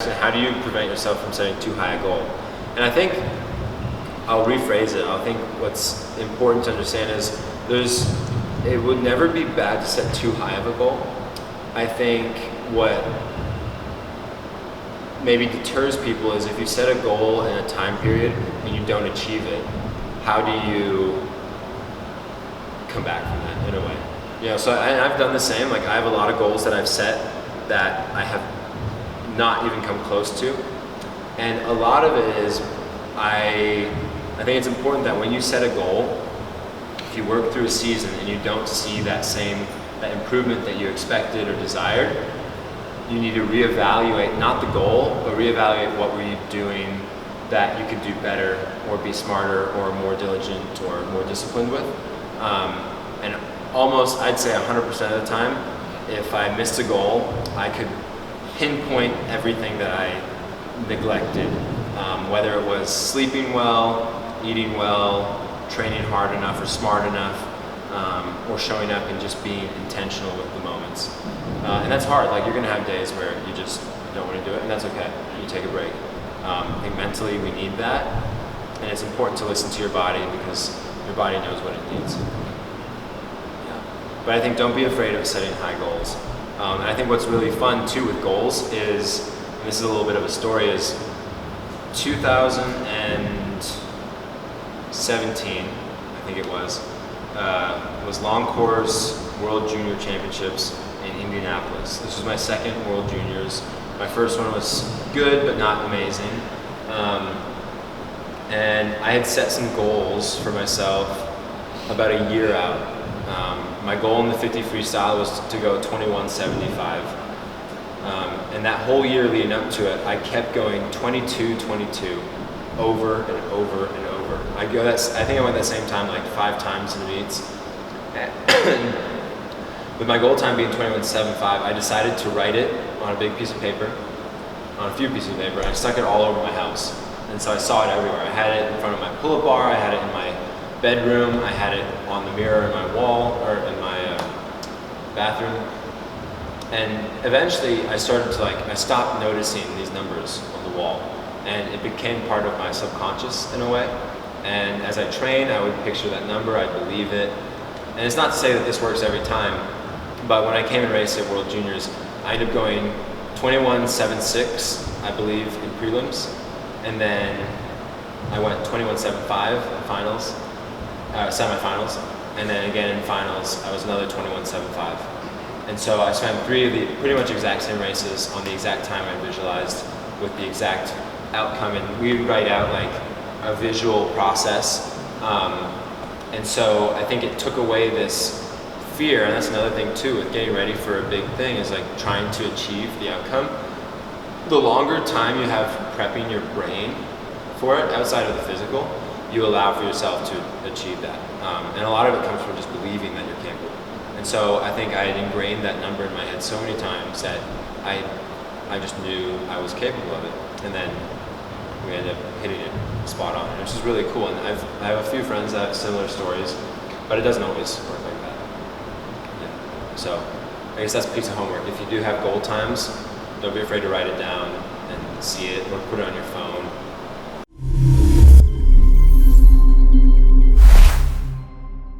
How do you prevent yourself from setting too high a goal? And I think I'll rephrase it. I think what's important to understand is it would never be bad to set too high of a goal. I think what maybe deters people is if you set a goal in a time period and you don't achieve it, how do you come back from that in a way? So I've done the same. Like, I have a lot of goals that I've set that I have not even come close to. And a lot of it is, I think it's important that when you set a goal, if you work through a season and you don't see that improvement that you expected or desired, you need to reevaluate, not the goal, but reevaluate what were you doing that you could do better or be smarter or more diligent or more disciplined with. And almost, I'd say 100% of the time, if I missed a goal, I could pinpoint everything that I neglected, whether it was sleeping well, eating well, training hard enough or smart enough, or showing up and just being intentional with the moments. And that's hard. Like, you're gonna have days where you just don't want to do it, and that's okay. You take a break. I think mentally we need that, and it's important to listen to your body because your body knows what it needs. But I think don't be afraid of setting high goals. And I think what's really fun too with goals is, and this is a little bit of a story, is 2017, I think it was long course World Junior Championships in Indianapolis. This was my second World Juniors. My first one was good, but not amazing. And I had set some goals for myself about a year out. My goal in the 50 freestyle was to go 21:75. And that whole year leading up to it, I kept going 22:22 over and over and over. I think I went that same time like 5 times in the meets. And with my goal time being 21:75, I decided to write it on a big piece of paper, on a few pieces of paper, and I stuck it all over my house. And so I saw it everywhere. I had it in front of my pull-up bar, I had it in my bedroom, I had it on the mirror in my wall, or in my bathroom. And eventually I started to I stopped noticing these numbers on the wall, and it became part of my subconscious in a way. And as I trained, I would picture that number, I'd believe it. And it's not to say that this works every time, but when I came and raced at World Juniors, I ended up going 21:76, I believe, in prelims, and then I went 21:75 in finals, semifinals, and then again in finals, I was another 21:75. And so I swam 3 of the pretty much exact same races on the exact time I visualized with the exact outcome, and we would write out like a visual process. And so I think it took away this fear, and that's another thing too with getting ready for a big thing, is like trying to achieve the outcome. The longer time you have prepping your brain for it outside of the physical, you allow for yourself to achieve that. And a lot of it comes from just believing that you're capable. And so I think I had ingrained that number in my head so many times that I just knew I was capable of it. And then we ended up hitting it spot on, which is really cool. And I have a few friends that have similar stories, but it doesn't always work like that. Yeah. So I guess that's a piece of homework. If you do have goal times, don't be afraid to write it down and see it, or put it on your phone.